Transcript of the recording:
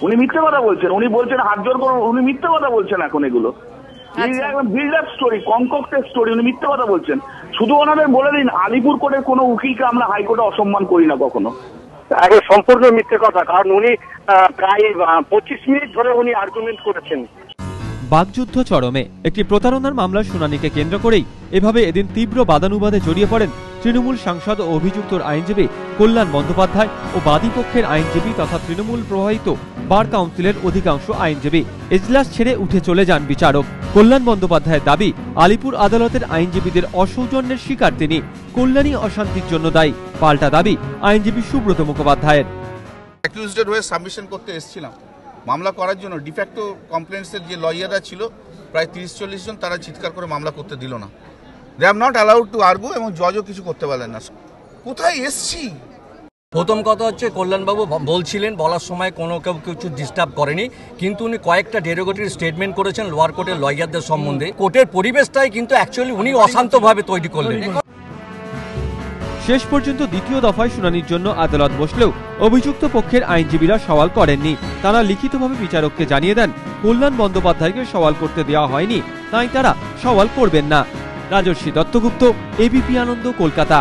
উনি মিথ্যে কথা বলছেন, উনি বলছেন হাত জোর করুন, উনি মিথ্যে কথা বলছেন। এখন এগুলো বিল্ড আপ স্টোরি, কনকক্টেড স্টোরি, উনি মিথ্যে কথা বলছেন। শুধু ওনাদের বলে দিন, আলিপুর কোর্টের কোনো উকিলকে আমরা হাইকোর্টে অসম্মান করি না কখনো। আগে সম্পূর্ণ মিথ্যে কথা, কারণ উনি প্রায় 25 মিনিট ধরে উনি আর্গুমেন্ট করেছেন। বাকযুদ্ধ চরমে। একটি প্রতারণার মামলার শুনানিকে কেন্দ্র করেই এভাবে এদিন তীব্র বাদানুবাদে জড়িয়ে পড়েন তৃণমূল সাংসদ ও অভিযুক্তর আইনজীবী কল্যাণ বন্দ্যোপাধ্যায় ও বাদীপক্ষের আইনজীবী তথা তৃণমূল প্রভাবিত বার কাউন্সিলের অধিকাংশ আইনজীবী। এজলাস ছেড়ে উঠে চলে যান বিচারক। কল্যাণ বন্দ্যোপাধ্যায়ের দাবি, আলিপুর আদালতের আইনজীবীদের অসৌজন্যের শিকার তিনি। কল্যাণী অশান্তির জন্য দায়ী। পাল্টা দাবি আইনজীবী সুব্রত মুখোপাধ্যায়ের। অ্যাকিউজড হয়ে সাবমিশন করতে এসেছিলাম মামলা করার জন্য। ডিফ্যাক্টো কমপ্লেন্টসের যে লয়াররা ছিল প্রায় 30-40 জন, তারা চিৎকার করে মামলা করতে দিল না। They are not allowed to argue, এবং জজও কিছু করতে পারলেন না। কোথায় এসছি? প্রথম কথা হচ্ছে, কল্যাণবাবু বলছিলেন বলার সময় কোনো কেউ কিছু ডিস্টার্ব করেনি, কিন্তু উনি কয়েকটা ডেরোগেটরি স্টেটমেন্ট করেছেন লোয়ার কোর্টের লয়ারদের সম্বন্ধে। কোর্টের পরিবেশটাই কিন্তু অ্যাকচুয়ালি উনি অশান্তভাবে তৈরি করলেন। শেষ পর্যন্ত দ্বিতীয় দফায় শুনানির জন্য আদালত বসলেও অভিযুক্ত পক্ষের আইনজীবীরা সওয়াল করেননি। তারা লিখিতভাবে বিচারককে জানিয়ে দেন কল্যাণ বন্দ্যোপাধ্যায়কে সওয়াল করতে দেওয়া হয়নি, তাই তারা সওয়াল করবেন না। রাজর্ষি দত্তগুপ্ত, এবিপি আনন্দ, কলকাতা।